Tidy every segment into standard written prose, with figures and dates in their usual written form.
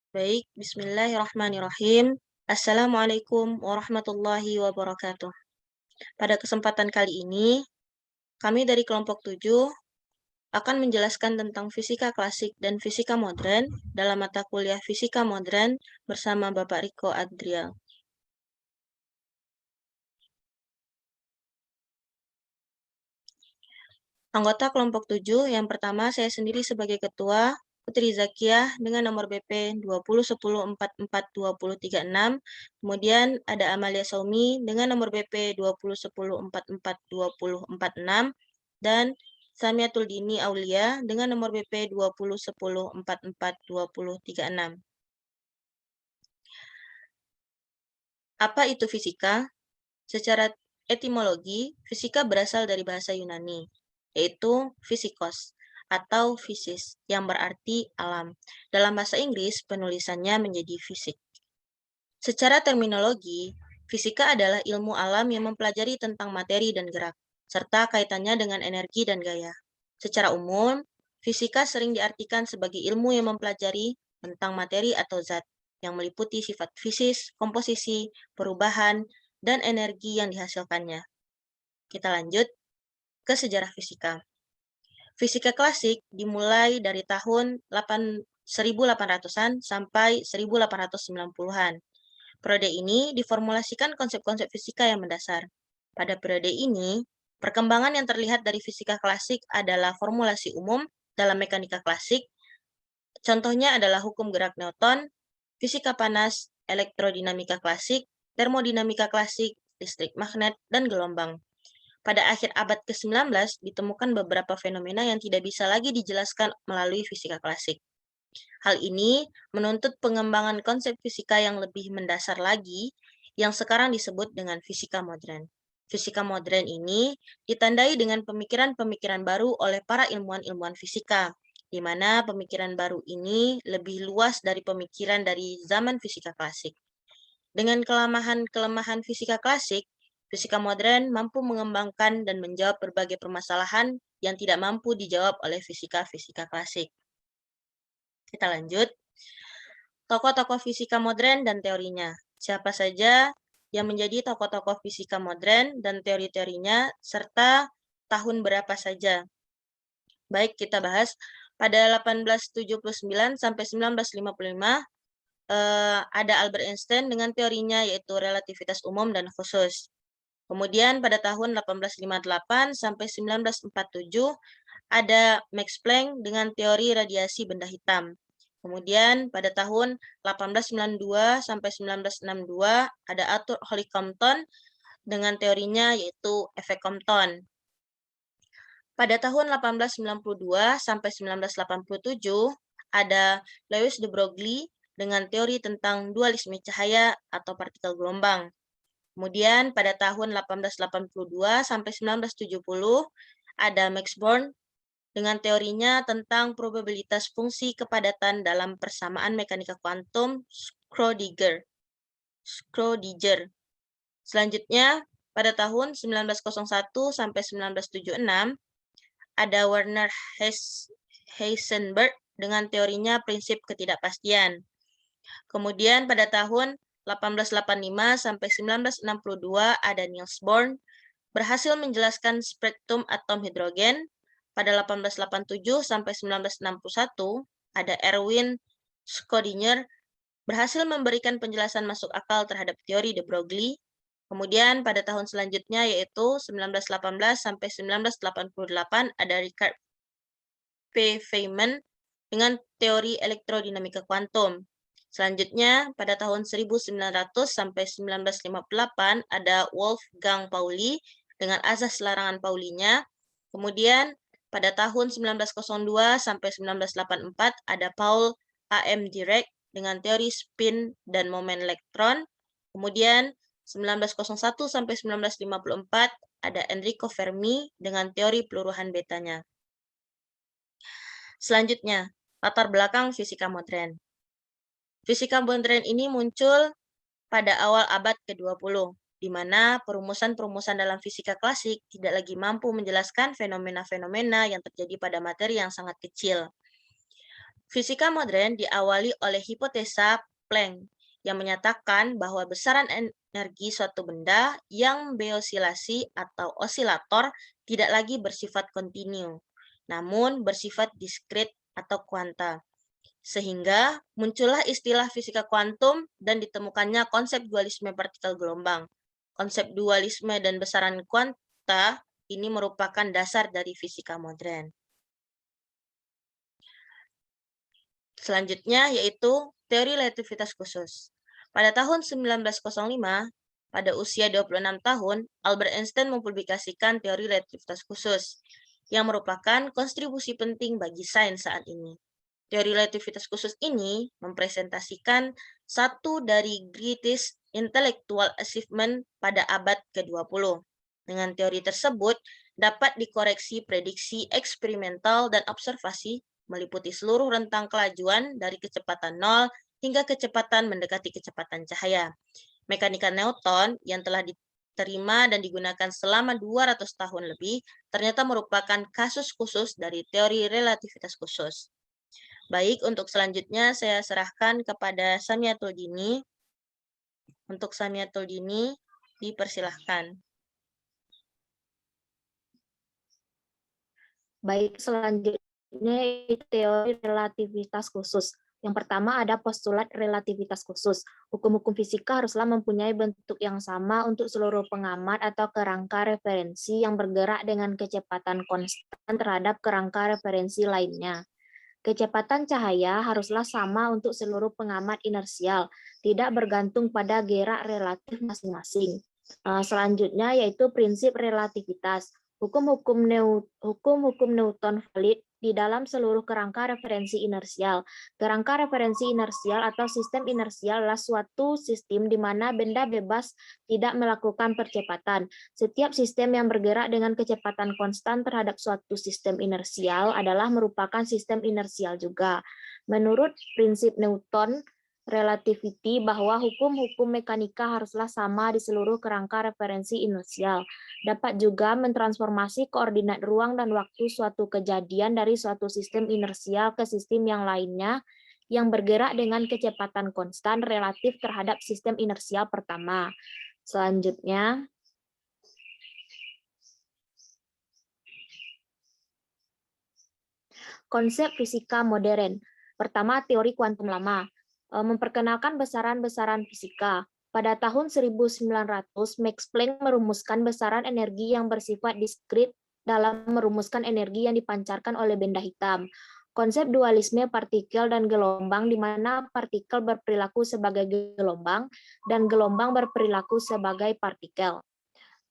Baik, bismillahirrahmanirrahim. Assalamualaikum warahmatullahi wabarakatuh. Pada kesempatan kali ini, kami dari kelompok 7 akan menjelaskan tentang fisika klasik dan fisika modern dalam mata kuliah fisika modern bersama Bapak Riko Adriel. Anggota kelompok 7 yang pertama saya sendiri sebagai ketua, Putri Zakiah dengan nomor BP 2010442036. Kemudian ada Amalia Saumi dengan nomor BP 2010442046 dan Samiatul Dini Aulia dengan nomor BP 2010442036. Apa itu fisika? Secara etimologi, fisika berasal dari bahasa Yunani, yaitu physikos atau fisis, yang berarti alam. Dalam bahasa Inggris, penulisannya menjadi fisik. Secara terminologi, fisika adalah ilmu alam yang mempelajari tentang materi dan gerak, serta kaitannya dengan energi dan gaya. Secara umum, fisika sering diartikan sebagai ilmu yang mempelajari tentang materi atau zat, yang meliputi sifat fisis, komposisi, perubahan, dan energi yang dihasilkannya. Kita lanjut ke sejarah fisika. Fisika klasik dimulai dari tahun 1800-an sampai 1890-an. Periode ini diformulasikan konsep-konsep fisika yang mendasar. Pada periode ini, perkembangan yang terlihat dari fisika klasik adalah formulasi umum dalam mekanika klasik. Contohnya adalah hukum gerak Newton, fisika panas, elektrodinamika klasik, termodinamika klasik, listrik magnet, dan gelombang. Pada akhir abad ke-19 ditemukan beberapa fenomena yang tidak bisa lagi dijelaskan melalui fisika klasik. Hal ini menuntut pengembangan konsep fisika yang lebih mendasar lagi, yang sekarang disebut dengan fisika modern. Fisika modern ini ditandai dengan pemikiran-pemikiran baru oleh para ilmuwan-ilmuwan fisika, di mana pemikiran baru ini lebih luas dari pemikiran dari zaman fisika klasik. Dengan kelemahan fisika klasik, fisika modern mampu mengembangkan dan menjawab berbagai permasalahan yang tidak mampu dijawab oleh fisika-fisika klasik. Kita lanjut. Tokoh-tokoh fisika modern dan teorinya. Siapa saja yang menjadi tokoh-tokoh fisika modern dan teori-teorinya, serta tahun berapa saja. Baik, kita bahas pada 1879 sampai 1955 ada Albert Einstein dengan teorinya yaitu relativitas umum dan khusus. Kemudian pada tahun 1858 sampai 1947 ada Max Planck dengan teori radiasi benda hitam. Kemudian pada tahun 1892 sampai 1962 ada Arthur Holly Compton dengan teorinya yaitu efek Compton. Pada tahun 1892 sampai 1987 ada Louis de Broglie dengan teori tentang dualisme cahaya atau partikel gelombang. Kemudian pada tahun 1882 sampai 1970 ada Max Born dengan teorinya tentang probabilitas fungsi kepadatan dalam persamaan mekanika kuantum Schrödinger. Selanjutnya pada tahun 1901 sampai 1976 ada Werner Heisenberg dengan teorinya prinsip ketidakpastian. Kemudian pada tahun 1885 sampai 1962 ada Niels Bohr berhasil menjelaskan spektrum atom hidrogen. Pada 1887 sampai 1961 ada Erwin Schrödinger berhasil memberikan penjelasan masuk akal terhadap teori de Broglie. Kemudian pada tahun selanjutnya yaitu 1918 sampai 1988 ada Richard P. Feynman dengan teori elektrodinamika kuantum. Selanjutnya pada tahun 1900 sampai 1958 ada Wolfgang Pauli dengan asas larangan Paulinya. Kemudian pada tahun 1902 sampai 1984 ada Paul A.M. Dirac dengan teori spin dan momen elektron. Kemudian 1901 sampai 1954 ada Enrico Fermi dengan teori peluruhan betanya. Selanjutnya, latar belakang fisika modern. Fisika modern ini muncul pada awal abad ke-20, di mana perumusan-perumusan dalam fisika klasik tidak lagi mampu menjelaskan fenomena-fenomena yang terjadi pada materi yang sangat kecil. Fisika modern diawali oleh hipotesa Planck yang menyatakan bahwa besaran energi suatu benda yang beosilasi atau osilator tidak lagi bersifat kontinu, namun bersifat diskrit atau kuanta. Sehingga muncullah istilah fisika kuantum dan ditemukannya konsep dualisme partikel gelombang. Konsep dualisme dan besaran kuanta ini merupakan dasar dari fisika modern. Selanjutnya yaitu teori relativitas khusus. Pada tahun 1905, pada usia 26 tahun, Albert Einstein mempublikasikan teori relativitas khusus, yang merupakan kontribusi penting bagi sains saat ini. Teori relativitas khusus ini mempresentasikan satu dari greatest intellectual achievement pada abad ke-20. Dengan teori tersebut, dapat dikoreksi prediksi eksperimental dan observasi meliputi seluruh rentang kelajuan dari kecepatan 0 hingga kecepatan mendekati kecepatan cahaya. Mekanika Newton yang telah diterima dan digunakan selama 200 tahun lebih ternyata merupakan kasus khusus dari teori relativitas khusus. Baik, untuk selanjutnya saya serahkan kepada Samiatul Dini. Untuk Samiatul Dini, dipersilahkan. Baik, selanjutnya teori relativitas khusus. Yang pertama ada postulat relativitas khusus. Hukum-hukum fisika haruslah mempunyai bentuk yang sama untuk seluruh pengamat atau kerangka referensi yang bergerak dengan kecepatan konstan terhadap kerangka referensi lainnya. Kecepatan cahaya haruslah sama untuk seluruh pengamat inersial, tidak bergantung pada gerak relatif masing-masing. Selanjutnya yaitu prinsip relativitas. Hukum-hukum Newton valid di dalam seluruh kerangka referensi inersial. Kerangka referensi inersial atau sistem inersial adalah suatu sistem di mana benda bebas tidak melakukan percepatan. Setiap sistem yang bergerak dengan kecepatan konstan terhadap suatu sistem inersial adalah merupakan sistem inersial juga. Menurut prinsip Newton relativity bahwa hukum-hukum mekanika haruslah sama di seluruh kerangka referensi inersial. Dapat juga mentransformasi koordinat ruang dan waktu suatu kejadian dari suatu sistem inersial ke sistem yang lainnya yang bergerak dengan kecepatan konstan relatif terhadap sistem inersial pertama. Selanjutnya, konsep fisika modern. Pertama, teori kuantum lama. Memperkenalkan besaran-besaran fisika. Pada tahun 1900, Max Planck merumuskan besaran energi yang bersifat diskrit dalam merumuskan energi yang dipancarkan oleh benda hitam. Konsep dualisme partikel dan gelombang di mana partikel berperilaku sebagai gelombang dan gelombang berperilaku sebagai partikel.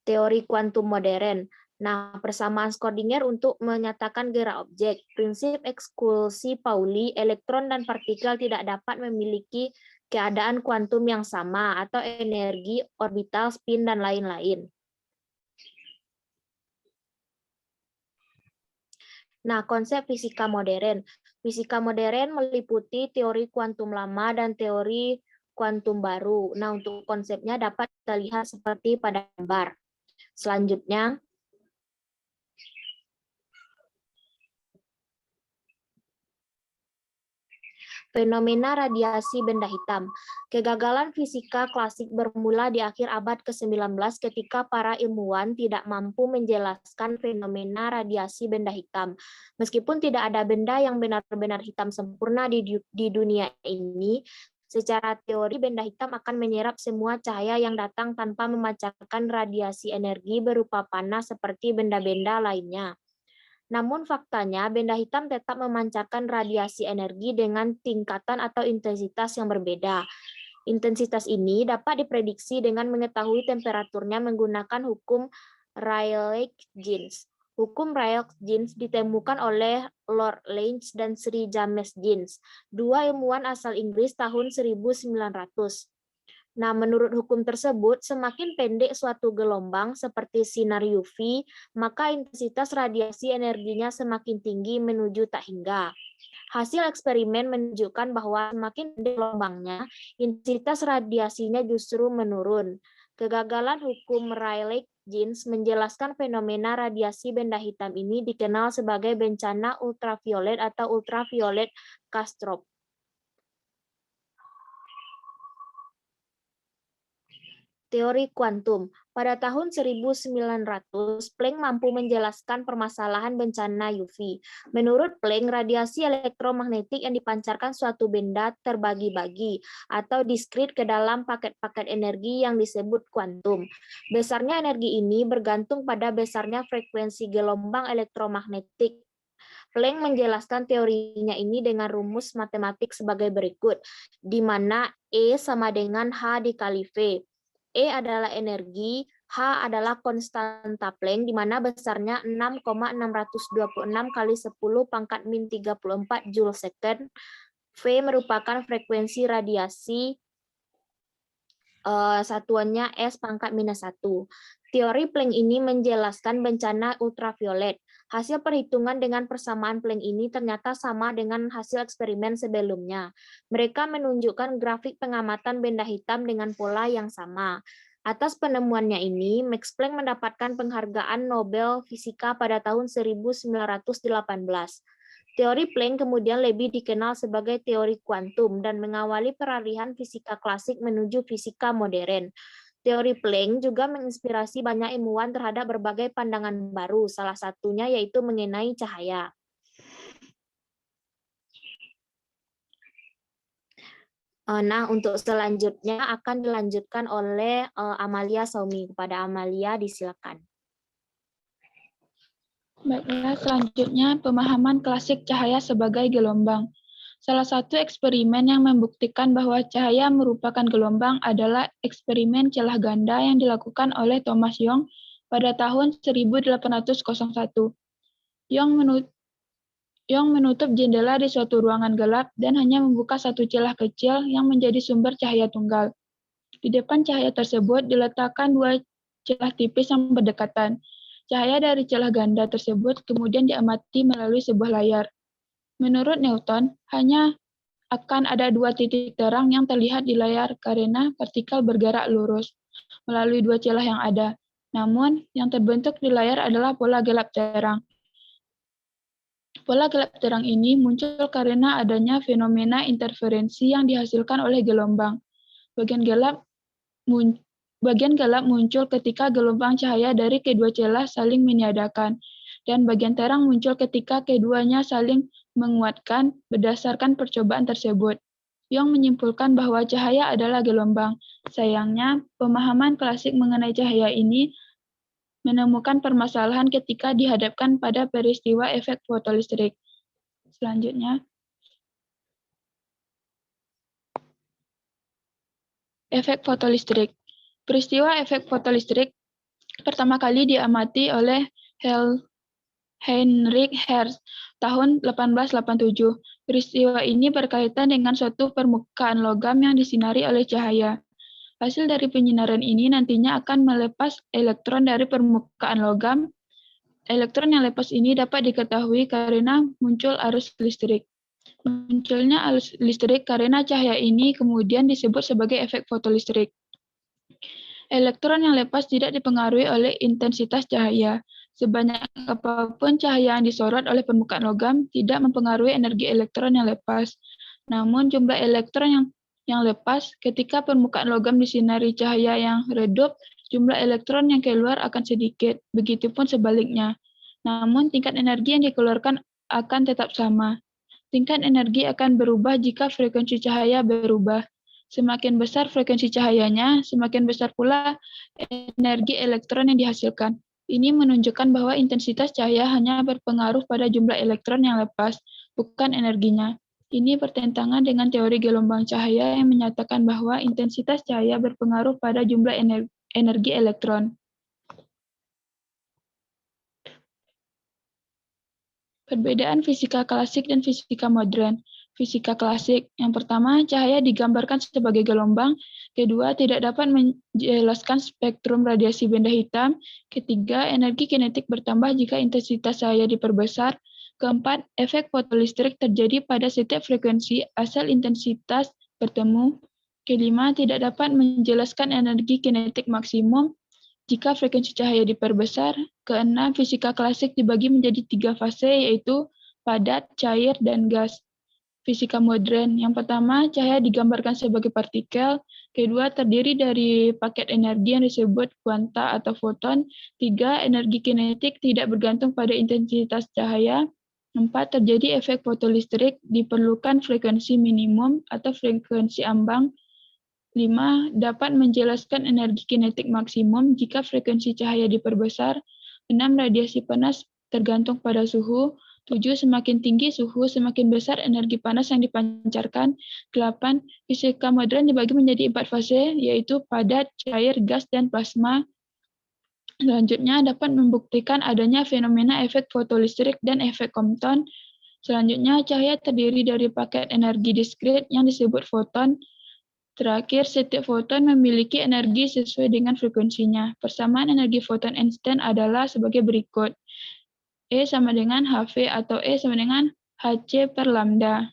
Teori kuantum modern. Nah, persamaan Schrödinger untuk menyatakan gerak objek. Prinsip eksklusi Pauli, elektron dan partikel tidak dapat memiliki keadaan kuantum yang sama atau energi, orbital, spin, dan lain-lain. Nah, konsep fisika modern. Fisika modern meliputi teori kuantum lama dan teori kuantum baru. Nah, untuk konsepnya dapat kita lihat seperti pada gambar. Selanjutnya, fenomena radiasi benda hitam. Kegagalan fisika klasik bermula di akhir abad ke-19 ketika para ilmuwan tidak mampu menjelaskan fenomena radiasi benda hitam. Meskipun tidak ada benda yang benar-benar hitam sempurna di dunia ini, secara teori benda hitam akan menyerap semua cahaya yang datang tanpa memancarkan radiasi energi berupa panas seperti benda-benda lainnya. Namun faktanya benda hitam tetap memancarkan radiasi energi dengan tingkatan atau intensitas yang berbeda. Intensitas ini dapat diprediksi dengan mengetahui temperaturnya menggunakan hukum Rayleigh-Jeans. Hukum Rayleigh-Jeans ditemukan oleh Lord Lange dan Sir James Jeans, dua ilmuwan asal Inggris tahun 1900. Nah, menurut hukum tersebut, semakin pendek suatu gelombang seperti sinar UV, maka intensitas radiasi energinya semakin tinggi menuju tak hingga. Hasil eksperimen menunjukkan bahwa semakin pendek gelombangnya, intensitas radiasinya justru menurun. Kegagalan hukum Rayleigh Jeans menjelaskan fenomena radiasi benda hitam ini dikenal sebagai bencana ultraviolet atau ultraviolet catastrophe. Teori kuantum. Pada tahun 1900, Planck mampu menjelaskan permasalahan bencana UV. Menurut Planck, radiasi elektromagnetik yang dipancarkan suatu benda terbagi-bagi atau diskrit ke dalam paket-paket energi yang disebut kuantum. Besarnya energi ini bergantung pada besarnya frekuensi gelombang elektromagnetik. Planck menjelaskan teorinya ini dengan rumus matematik sebagai berikut, di mana E sama dengan H dikali V. E adalah energi, H adalah konstanta Planck, di mana besarnya 6,626 kali 10 pangkat min 34 Joule second. V merupakan frekuensi radiasi, satuannya S pangkat minus 1. Teori Planck ini menjelaskan bencana ultraviolet. Hasil perhitungan dengan persamaan Planck ini ternyata sama dengan hasil eksperimen sebelumnya. Mereka menunjukkan grafik pengamatan benda hitam dengan pola yang sama. Atas penemuannya ini, Max Planck mendapatkan penghargaan Nobel Fisika pada tahun 1918. Teori Planck kemudian lebih dikenal sebagai teori kuantum dan mengawali peralihan fisika klasik menuju fisika modern. Teori Planck juga menginspirasi banyak ilmuwan terhadap berbagai pandangan baru, salah satunya yaitu mengenai cahaya. Nah, untuk selanjutnya akan dilanjutkan oleh Amalia Saumi. Kepada Amalia, disilakan. Baiklah, selanjutnya pemahaman klasik cahaya sebagai gelombang. Salah satu eksperimen yang membuktikan bahwa cahaya merupakan gelombang adalah eksperimen celah ganda yang dilakukan oleh Thomas Young pada tahun 1801. Young menutup jendela di suatu ruangan gelap dan hanya membuka satu celah kecil yang menjadi sumber cahaya tunggal. Di depan cahaya tersebut diletakkan dua celah tipis yang berdekatan. Cahaya dari celah ganda tersebut kemudian diamati melalui sebuah layar. Menurut Newton, hanya akan ada dua titik terang yang terlihat di layar karena partikel bergerak lurus melalui dua celah yang ada. Namun, yang terbentuk di layar adalah pola gelap terang. Pola gelap terang ini muncul karena adanya fenomena interferensi yang dihasilkan oleh gelombang. Bagian gelap muncul ketika gelombang cahaya dari kedua celah saling meniadakan, dan bagian terang muncul ketika keduanya saling menguatkan berdasarkan percobaan tersebut. Young menyimpulkan bahwa cahaya adalah gelombang. Sayangnya, pemahaman klasik mengenai cahaya ini menemukan permasalahan ketika dihadapkan pada peristiwa efek fotolistrik. Selanjutnya, efek fotolistrik. Peristiwa efek fotolistrik pertama kali diamati oleh Heinrich Hertz tahun 1887. Peristiwa ini berkaitan dengan suatu permukaan logam yang disinari oleh cahaya. Hasil dari penyinaran ini nantinya akan melepas elektron dari permukaan logam. Elektron yang lepas ini dapat diketahui karena muncul arus listrik. Munculnya arus listrik karena cahaya ini kemudian disebut sebagai efek fotolistrik. Elektron yang lepas tidak dipengaruhi oleh intensitas cahaya. Sebanyak apapun cahaya yang disorot oleh permukaan logam tidak mempengaruhi energi elektron yang lepas. Namun jumlah elektron yang lepas ketika permukaan logam disinari cahaya yang redup, jumlah elektron yang keluar akan sedikit. Begitupun sebaliknya. Namun tingkat energi yang dikeluarkan akan tetap sama. Tingkat energi akan berubah jika frekuensi cahaya berubah. Semakin besar frekuensi cahayanya, semakin besar pula energi elektron yang dihasilkan. Ini menunjukkan bahwa intensitas cahaya hanya berpengaruh pada jumlah elektron yang lepas, bukan energinya. Ini bertentangan dengan teori gelombang cahaya yang menyatakan bahwa intensitas cahaya berpengaruh pada jumlah energi elektron. Perbedaan fisika klasik dan fisika modern. Fisika klasik. Yang pertama, cahaya digambarkan sebagai gelombang. Kedua, tidak dapat menjelaskan spektrum radiasi benda hitam. Ketiga, energi kinetik bertambah jika intensitas cahaya diperbesar. Keempat, efek fotolistrik terjadi pada setiap frekuensi asal intensitas bertemu. Kelima, tidak dapat menjelaskan energi kinetik maksimum. jika frekuensi cahaya diperbesar. Keenam, fisika klasik dibagi menjadi 3 fase, yaitu padat, cair, dan gas. Fisika modern, yang pertama, cahaya digambarkan sebagai partikel. Kedua, terdiri dari paket energi yang disebut kuanta atau foton. 3, energi kinetik tidak bergantung pada intensitas cahaya. 4, terjadi efek fotolistrik, diperlukan frekuensi minimum atau frekuensi ambang. 5, dapat menjelaskan energi kinetik maksimum jika frekuensi cahaya diperbesar. 6, radiasi panas tergantung pada suhu. 7, semakin tinggi suhu, semakin besar energi panas yang dipancarkan. 8, fisika modern dibagi menjadi 4 fase, yaitu padat, cair, gas, dan plasma. Selanjutnya, dapat membuktikan adanya fenomena efek fotolistrik dan efek Compton. Selanjutnya, cahaya terdiri dari paket energi diskrit yang disebut foton. Terakhir, setiap foton memiliki energi sesuai dengan frekuensinya. Persamaan energi foton Einstein adalah sebagai berikut. E sama dengan HV atau E sama dengan HC per lambda.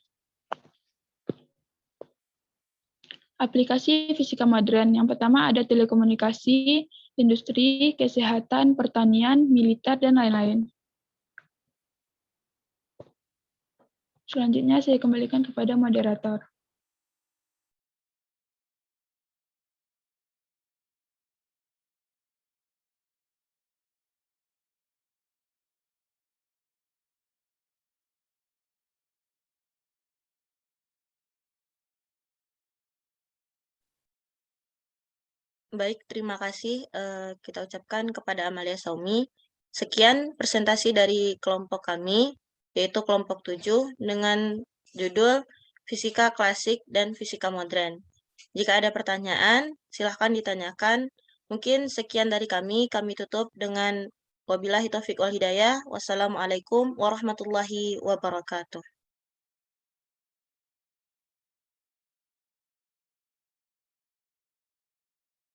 Aplikasi fisika modern. Yang pertama ada telekomunikasi, industri, kesehatan, pertanian, militer, dan lain-lain. Selanjutnya saya kembalikan kepada moderator. Baik, terima kasih kita ucapkan kepada Amalia Saumi. Sekian presentasi dari kelompok kami, yaitu kelompok 7 dengan judul Fisika Klasik dan Fisika Modern. Jika ada pertanyaan, silahkan ditanyakan. Mungkin sekian dari kami tutup dengan wabillahi taufiq wal hidayah. Wassalamualaikum warahmatullahi wabarakatuh.